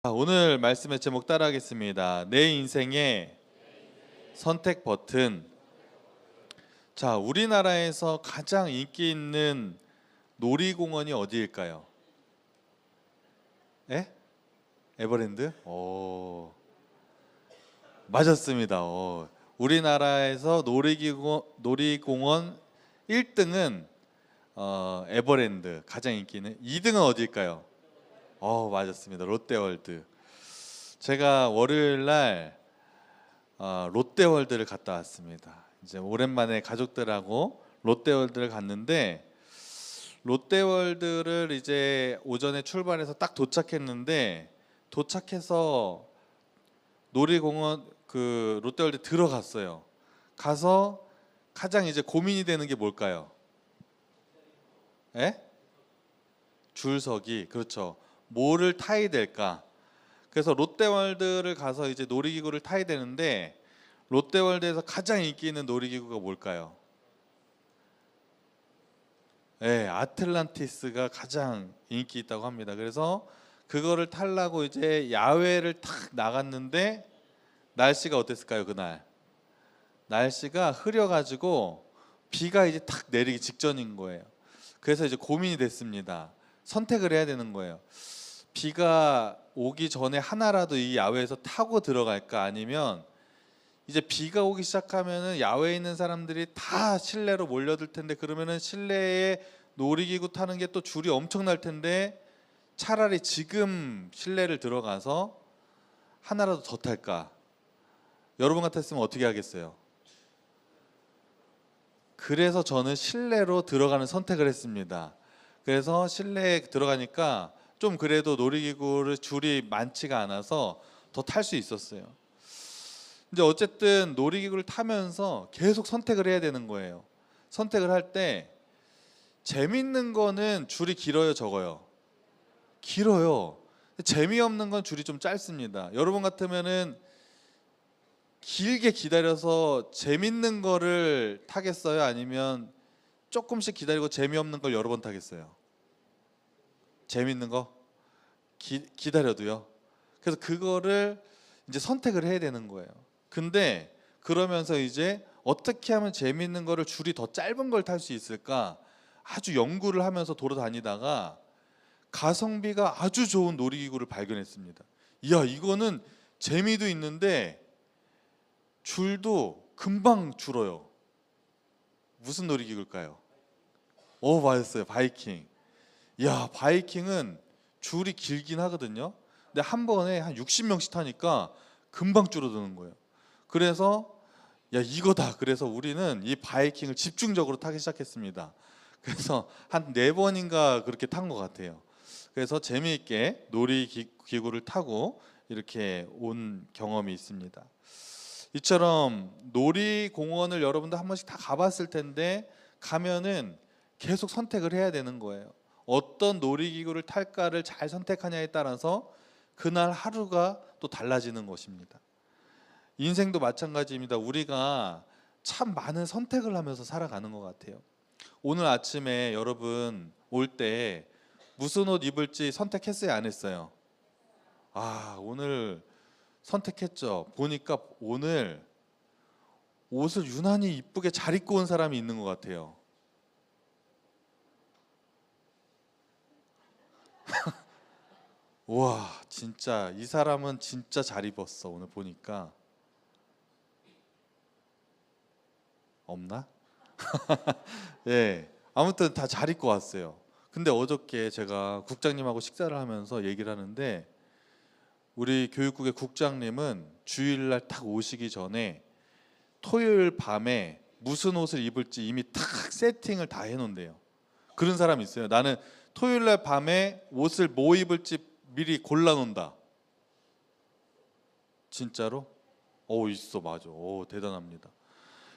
오늘 말씀의 제목 따라하겠습니다. 내 인생의 선택 버튼. 자, 우리나라에서 가장 인기 있는 놀이공원이 어디일까요? 에? 에버랜드? 오, 맞았습니다. 우리나라에서 놀이공원 1등은 에버랜드 가장 인기 있는. 2등은 어디일까요? 맞았습니다. 롯데월드. 제가 월요일 날 롯데월드를 갔다 왔습니다. 이제 오랜만에 가족들하고 롯데월드를 갔는데, 롯데월드를 이제 오전에 출발해서 딱 도착했는데, 도착해서 놀이공원 롯데월드 들어갔어요. 가서 가장 이제 고민이 되는 게 뭘까요? 에? 줄서기. 그렇죠. 뭐를 타야 될까? 그래서 롯데월드를 가서 이제 놀이기구를 타야 되는데, 롯데월드에서 가장 인기 있는 놀이기구가 뭘까요? 네, 아틀란티스가 가장 인기 있다고 합니다. 그래서 그거를 타려고 이제 야외를 탁 나갔는데, 날씨가 어땠을까요? 그날 날씨가 흐려가지고 비가 이제 탁 내리기 직전인 거예요. 그래서 이제 고민이 됐습니다. 선택을 해야 되는 거예요. 비가 오기 전에 하나라도 이 야외에서 타고 들어갈까, 아니면 이제 비가 오기 시작하면은 야외에 있는 사람들이 다 실내로 몰려들 텐데, 그러면은 실내에 놀이기구 타는 게 또 줄이 엄청날 텐데, 차라리 지금 실내를 들어가서 하나라도 더 탈까? 여러분 같았으면 어떻게 하겠어요? 그래서 저는 실내로 들어가는 선택을 했습니다. 그래서 실내에 들어가니까 좀 그래도 놀이기구를 줄이 많지가 않아서 더 탈 수 있었어요. 이제 어쨌든 놀이기구를 타면서 계속 선택을 해야 되는 거예요. 선택을 할 때 재밌는 거는 줄이 길어요, 적어요? 길어요. 재미없는 건 줄이 좀 짧습니다. 여러분 같으면은 길게 기다려서 재밌는 거를 타겠어요? 아니면 조금씩 기다리고 재미없는 걸 여러 번 타겠어요? 재밌는 거? 기다려도요. 그래서 그거를 이제 선택을 해야 되는 거예요. 근데 그러면서 이제 어떻게 하면 재밌는 거를 줄이 더 짧은 걸 탈 수 있을까 아주 연구를 하면서 돌아다니다가 가성비가 아주 좋은 놀이기구를 발견했습니다. 이야, 이거는 재미도 있는데 줄도 금방 줄어요. 무슨 놀이기구일까요? 맞았어요. 바이킹. 야, 바이킹은 줄이 길긴 하거든요. 근데 한 번에 한 60명씩 타니까 금방 줄어드는 거예요. 그래서 야, 이거다. 그래서 우리는 이 바이킹을 집중적으로 타기 시작했습니다. 그래서 한 4번인가 그렇게 탄 것 같아요. 그래서 재미있게 놀이기구를 타고 이렇게 온 경험이 있습니다. 이처럼 놀이공원을 여러분도 한 번씩 다 가봤을 텐데, 가면은 계속 선택을 해야 되는 거예요. 어떤 놀이기구를 탈까를 잘 선택하냐에 따라서 그날 하루가 또 달라지는 것입니다. 인생도 마찬가지입니다. 우리가 참 많은 선택을 하면서 살아가는 것 같아요. 오늘 아침에 여러분 올 때 무슨 옷 입을지 선택했어요, 안 했어요? 오늘 선택했죠. 보니까 오늘 옷을 유난히 이쁘게 잘 입고 온 사람이 있는 것 같아요. 와, 진짜 이 사람은 진짜 잘 입었어. 오늘 보니까. 없나? 예, 아무튼 다 잘 입고 왔어요. 근데 어저께 제가 국장님하고 식사를 하면서 얘기를 하는데, 우리 교육국의 국장님은 주일날 딱 오시기 전에 토요일 밤에 무슨 옷을 입을지 이미 탁 세팅을 다 해놓은대요. 그런 사람이 있어요. 나는 토요일날 밤에 옷을 뭐 입을지 미리 골라놓는다. 진짜로? 있어, 맞아. 대단합니다.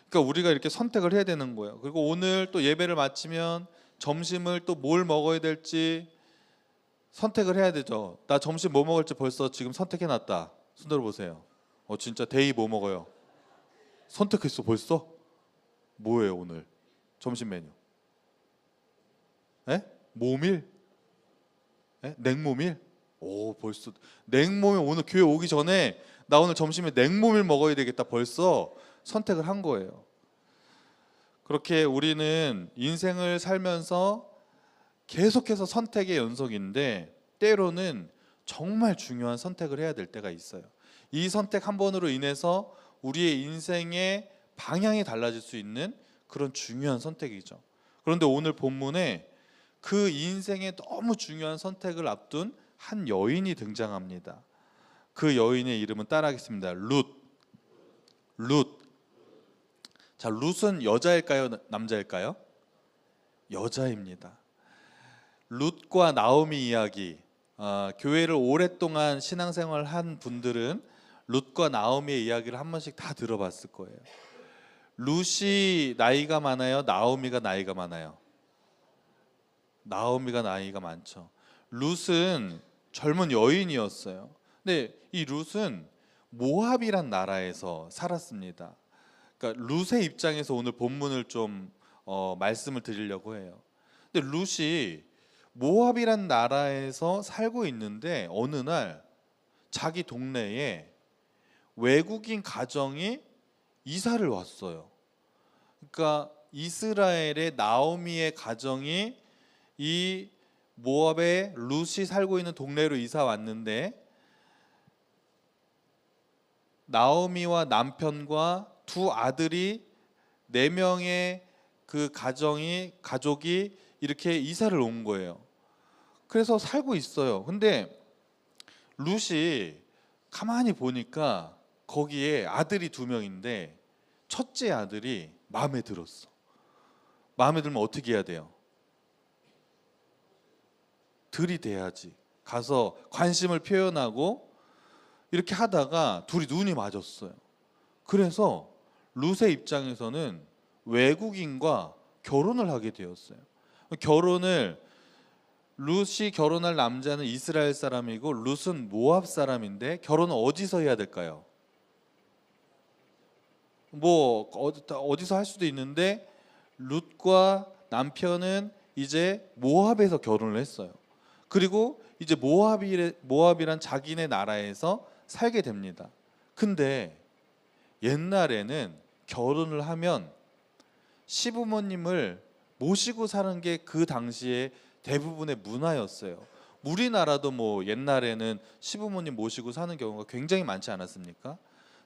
그러니까 우리가 이렇게 선택을 해야 되는 거예요. 그리고 오늘 또 예배를 마치면 점심을 또 뭘 먹어야 될지 선택을 해야 되죠. 나 점심 뭐 먹을지 벌써 지금 선택해놨다. 손 들어보세요. 진짜 데이 뭐 먹어요? 선택했어 벌써? 뭐예요 오늘 점심 메뉴? 에? 모밀? 에? 냉모밀? 오, 벌써 냉모밀, 오늘 교회 오기 전에 나 오늘 점심에 냉모밀 먹어야 되겠다 벌써 선택을 한 거예요. 그렇게 우리는 인생을 살면서 계속해서 선택의 연속인데 때로는 정말 중요한 선택을 해야 될 때가 있어요. 이 선택 한 번으로 인해서 우리의 인생의 방향이 달라질 수 있는 그런 중요한 선택이죠. 그런데 오늘 본문에 그 인생의 너무 중요한 선택을 앞둔 한 여인이 등장합니다. 그 여인의 이름은 따라하겠습니다. 룻. 룻. 자, 룻은 여자일까요? 남자일까요? 여자입니다. 룻과 나오미 이야기, 교회를 오랫동안 신앙생활을 한 분들은 룻과 나오미의 이야기를 한 번씩 다 들어봤을 거예요. 룻이 나이가 많아요? 나오미가 나이가 많아요? 나오미가 나이가 많죠. 룻은 젊은 여인이었어요. 근데 이 룻은 모압이란 나라에서 살았습니다. 그러니까 룻의 입장에서 오늘 본문을 좀 말씀을 드리려고 해요. 근데 룻이 모압이란 나라에서 살고 있는데 어느 날 자기 동네에 외국인 가정이 이사를 왔어요. 그러니까 이스라엘의 나오미의 가정이 이 모압의 룻이 살고 있는 동네로 이사 왔는데 나오미와 남편과 두 아들이 4명의 그 가족이 이렇게 이사를 온 거예요. 그래서 살고 있어요. 근데 룻이 가만히 보니까 거기에 아들이 2명인데 첫째 아들이 마음에 들었어. 마음에 들면 어떻게 해야 돼요? 들이대야지. 가서 관심을 표현하고 이렇게 하다가 둘이 눈이 맞았어요. 그래서 룻의 입장에서는 외국인과 결혼을 하게 되었어요. 룻이 결혼할 남자는 이스라엘 사람이고 룻은 모압 사람인데 결혼은 어디서 해야 될까요? 뭐 어디서 할 수도 있는데 룻과 남편은 이제 모압에서 결혼을 했어요. 그리고 이제 모압이란 자기네 나라에서 살게 됩니다. 근데 옛날에는 결혼을 하면 시부모님을 모시고 사는 게 그 당시에 대부분의 문화였어요. 우리나라도 뭐 옛날에는 시부모님 모시고 사는 경우가 굉장히 많지 않았습니까?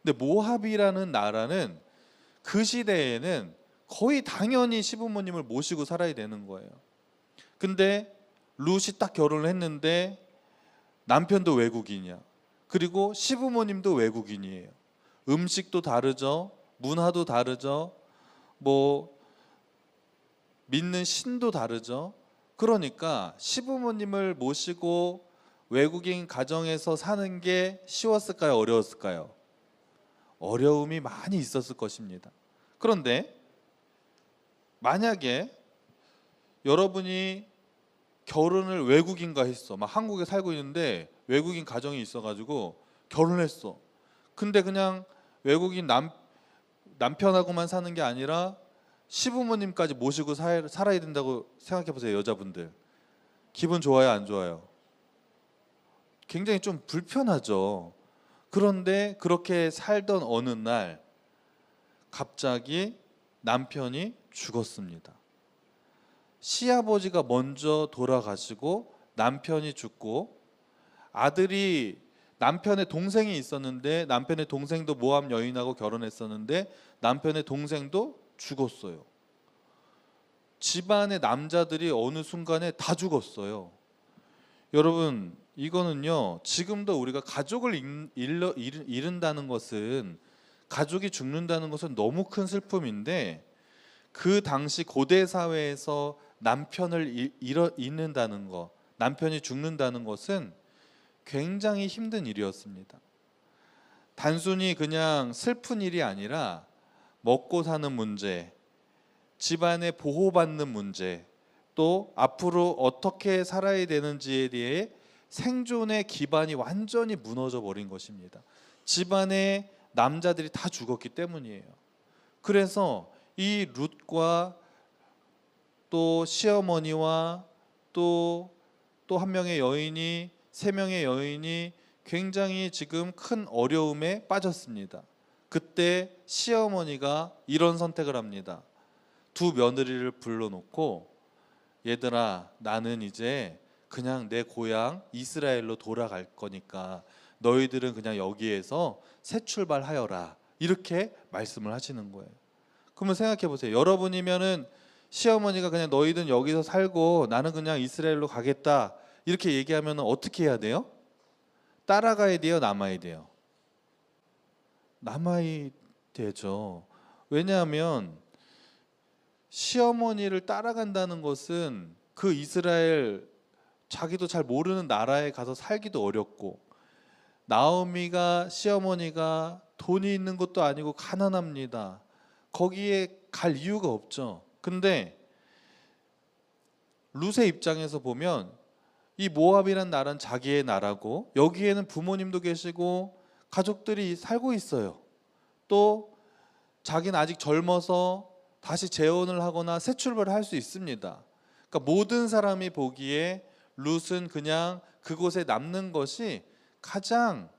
근데 모압이라는 나라는 그 시대에는 거의 당연히 시부모님을 모시고 살아야 되는 거예요. 근데 룻이 딱 결혼을 했는데 남편도 외국인이야. 그리고 시부모님도 외국인이에요. 음식도 다르죠. 문화도 다르죠. 뭐 믿는 신도 다르죠. 그러니까 시부모님을 모시고 외국인 가정에서 사는 게 쉬웠을까요? 어려웠을까요? 어려움이 많이 있었을 것입니다. 그런데 만약에 여러분이 결혼을 외국인과 했어. 막 한국에 살고 있는데 외국인 가정이 있어가지고 결혼했어. 근데 그냥 외국인 남편하고만 사는 게 아니라 시부모님까지 모시고 살아야 된다고 생각해 보세요. 여자분들 기분 좋아요, 안 좋아요? 굉장히 좀 불편하죠. 그런데 그렇게 살던 어느 날 갑자기 남편이 죽었습니다. 시아버지가 먼저 돌아가시고 남편이 죽고 남편의 동생이 있었는데 남편의 동생도 모압 여인하고 결혼했었는데 남편의 동생도 죽었어요. 집안의 남자들이 어느 순간에 다 죽었어요. 여러분, 이거는요, 지금도 우리가 가족을 잃는다는 것은, 가족이 죽는다는 것은 너무 큰 슬픔인데 그 당시 고대 사회에서 남편을 잃는다는 것, 남편이 죽는다는 것은 굉장히 힘든 일이었습니다. 단순히 그냥 슬픈 일이 아니라 먹고 사는 문제, 집안에 보호받는 문제, 또 앞으로 어떻게 살아야 되는지에 대해 생존의 기반이 완전히 무너져 버린 것입니다. 집안의 남자들이 다 죽었기 때문이에요. 그래서 이 룻과 또 시어머니와 또 한 명의 여인이 세 명의 여인이 굉장히 지금 큰 어려움에 빠졌습니다. 그때 시어머니가 이런 선택을 합니다. 두 며느리를 불러놓고 얘들아, 나는 이제 그냥 내 고향 이스라엘로 돌아갈 거니까 너희들은 그냥 여기에서 새 출발하여라, 이렇게 말씀을 하시는 거예요. 그러면 생각해 보세요. 여러분이면은 시어머니가 그냥 너희는 여기서 살고 나는 그냥 이스라엘로 가겠다 이렇게 얘기하면 어떻게 해야 돼요? 따라가야 돼요? 남아야 돼요? 남아야 되죠. 왜냐하면 시어머니를 따라간다는 것은 그 이스라엘, 자기도 잘 모르는 나라에 가서 살기도 어렵고, 나오미가 시어머니가 돈이 있는 것도 아니고 가난합니다. 거기에 갈 이유가 없죠. 근데 룻의 입장에서 보면 이 모압이란 나라는 자기의 나라고 여기에는 부모님도 계시고 가족들이 살고 있어요. 또 자기는 아직 젊어서 다시 재혼을 하거나 새 출발을 할 수 있습니다. 그러니까 모든 사람이 보기에 룻은 그냥 그곳에 남는 것이 가장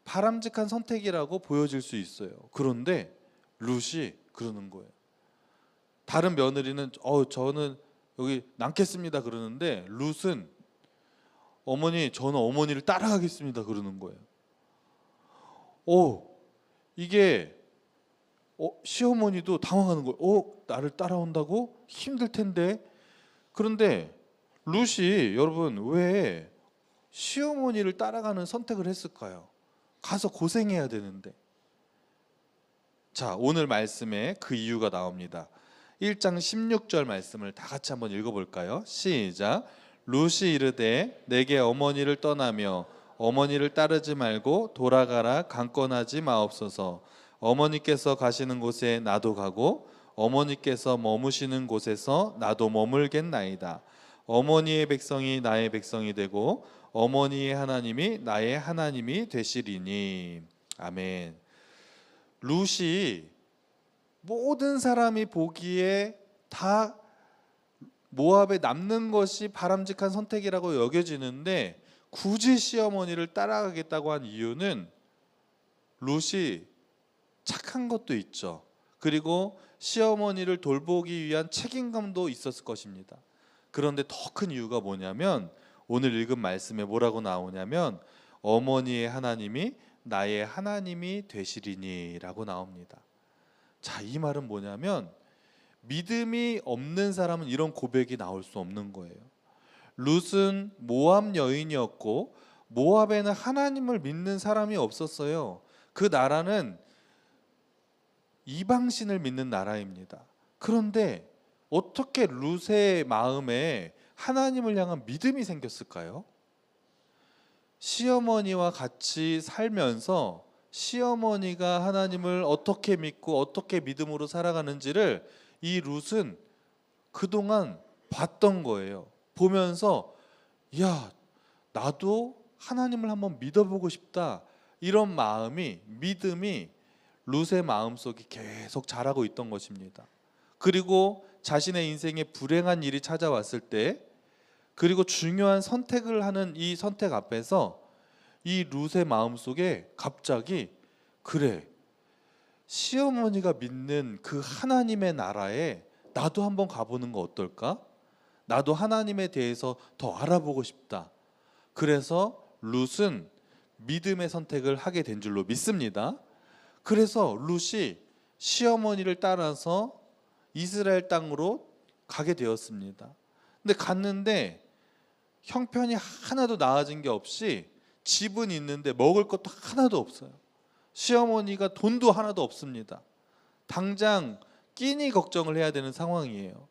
바람직한 선택이라고 보여질 수 있어요. 그런데 룻이 그러는 거예요. 다른 며느리는 저는 여기 남겠습니다 그러는데 룻은 어머니, 저는 어머니를 따라가겠습니다 그러는 거예요. 이게 시어머니도 당황하는 거예요. 나를 따라온다고? 힘들 텐데. 그런데 룻이, 여러분, 왜 시어머니를 따라가는 선택을 했을까요? 가서 고생해야 되는데. 자, 오늘 말씀에 그 이유가 나옵니다. 1장 16절 말씀을 다 같이 한번 읽어볼까요? 시작. 룻이 이르되 내게 어머니를 떠나며 어머니를 따르지 말고 돌아가라 강권하지 마옵소서. 어머니께서 가시는 곳에 나도 가고 어머니께서 머무시는 곳에서 나도 머물겠나이다. 어머니의 백성이 나의 백성이 되고 어머니의 하나님이 나의 하나님이 되시리니. 아멘. 룻이 모든 사람이 보기에 다 모압에 남는 것이 바람직한 선택이라고 여겨지는데 굳이 시어머니를 따라가겠다고 한 이유는 룻이 착한 것도 있죠. 그리고 시어머니를 돌보기 위한 책임감도 있었을 것입니다. 그런데 더 큰 이유가 뭐냐면 오늘 읽은 말씀에 뭐라고 나오냐면 어머니의 하나님이 나의 하나님이 되시리니 라고 나옵니다. 자, 이 말은 뭐냐면 믿음이 없는 사람은 이런 고백이 나올 수 없는 거예요. 룻은 모압 여인이었고 모압에는 하나님을 믿는 사람이 없었어요. 그 나라는 이방신을 믿는 나라입니다. 그런데 어떻게 룻의 마음에 하나님을 향한 믿음이 생겼을까요? 시어머니와 같이 살면서 시어머니가 하나님을 어떻게 믿고 어떻게 믿음으로 살아가는지를 이 룻은 그동안 봤던 거예요. 보면서 야, 나도 하나님을 한번 믿어보고 싶다, 이런 마음이, 믿음이 룻의 마음속에 계속 자라고 있던 것입니다. 그리고 자신의 인생에 불행한 일이 찾아왔을 때, 그리고 중요한 선택을 하는 이 선택 앞에서 이 룻의 마음속에 갑자기, 그래, 시어머니가 믿는 그 하나님의 나라에 나도 한번 가보는 거 어떨까? 나도 하나님에 대해서 더 알아보고 싶다. 그래서 룻은 믿음의 선택을 하게 된 줄로 믿습니다. 그래서 룻이 시어머니를 따라서 이스라엘 땅으로 가게 되었습니다. 근데 갔는데 형편이 하나도 나아진 게 없이 집은 있는데 먹을 것도 하나도 없어요. 시어머니가 돈도 하나도 없습니다. 당장 끼니 걱정을 해야 되는 상황이에요.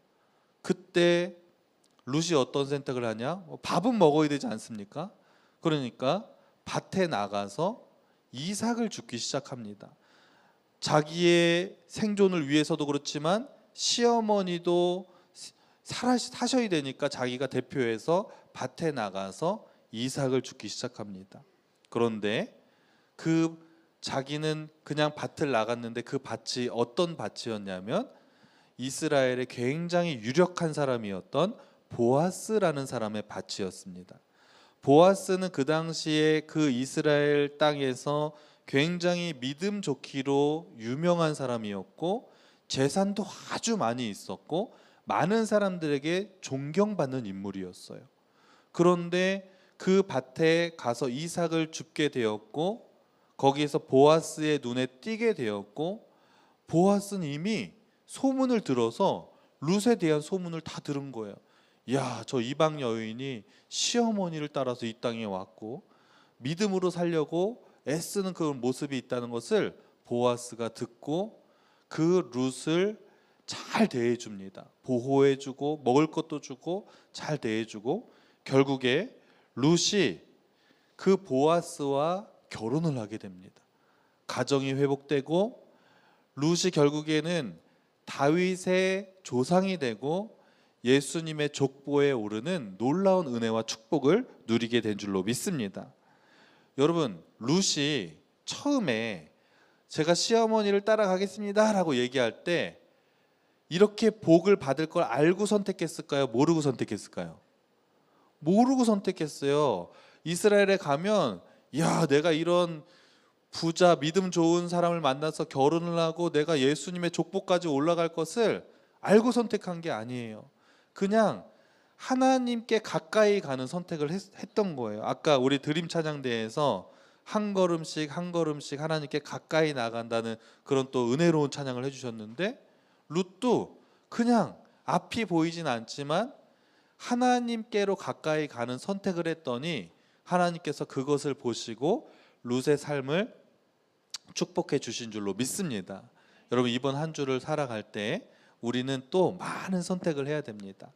그때 룻이 어떤 선택을 하냐? 밥은 먹어야 되지 않습니까? 그러니까 밭에 나가서 이삭을 줍기 시작합니다. 자기의 생존을 위해서도 그렇지만 시어머니도 사셔야 되니까 자기가 대표해서 밭에 나가서 이삭을 줍기 시작합니다. 그런데 자기는 그냥 밭을 나갔는데 그 밭이 어떤 밭이었냐면 이스라엘의 굉장히 유력한 사람이었던 보아스라는 사람의 밭이었습니다. 보아스는 그 당시에 그 이스라엘 땅에서 굉장히 믿음 좋기로 유명한 사람이었고 재산도 아주 많이 있었고 많은 사람들에게 존경받는 인물이었어요. 그런데 그 밭에 가서 이삭을 줍게 되었고 거기에서 보아스의 눈에 띄게 되었고 보아스는 이미 소문을 들어서 룻에 대한 소문을 다 들은 거예요. 야, 저 이방 여인이 시어머니를 따라서 이 땅에 왔고 믿음으로 살려고 애쓰는 그 모습이 있다는 것을 보아스가 듣고 그 룻을 잘 대해줍니다. 보호해주고 먹을 것도 주고 잘 대해주고 결국에 룻이 그 보아스와 결혼을 하게 됩니다. 가정이 회복되고 룻이 결국에는 다윗의 조상이 되고 예수님의 족보에 오르는 놀라운 은혜와 축복을 누리게 된 줄로 믿습니다. 여러분, 룻이 처음에 제가 시어머니를 따라가겠습니다 라고 얘기할 때 이렇게 복을 받을 걸 알고 선택했을까요? 모르고 선택했을까요? 모르고 선택했어요. 이스라엘에 가면 야, 내가 이런 부자 믿음 좋은 사람을 만나서 결혼을 하고 내가 예수님의 족보까지 올라갈 것을 알고 선택한 게 아니에요. 그냥 하나님께 가까이 가는 선택을 했던 거예요. 아까 우리 드림 찬양대에서 한 걸음씩 한 걸음씩 하나님께 가까이 나간다는 그런 또 은혜로운 찬양을 해주셨는데 룻도 그냥 앞이 보이진 않지만 하나님께로 가까이 가는 선택을 했더니 하나님께서 그것을 보시고 룻의 삶을 축복해 주신 줄로 믿습니다. 여러분, 이번 한 주를 살아갈 때 우리는 또 많은 선택을 해야 됩니다.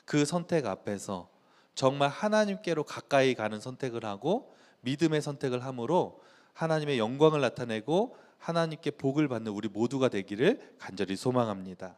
그 선택 앞에서 정말 하나님께로 가까이 가는 선택을 하고 믿음의 선택을 함으로 하나님의 영광을 나타내고 하나님께 복을 받는 우리 모두가 되기를 간절히 소망합니다.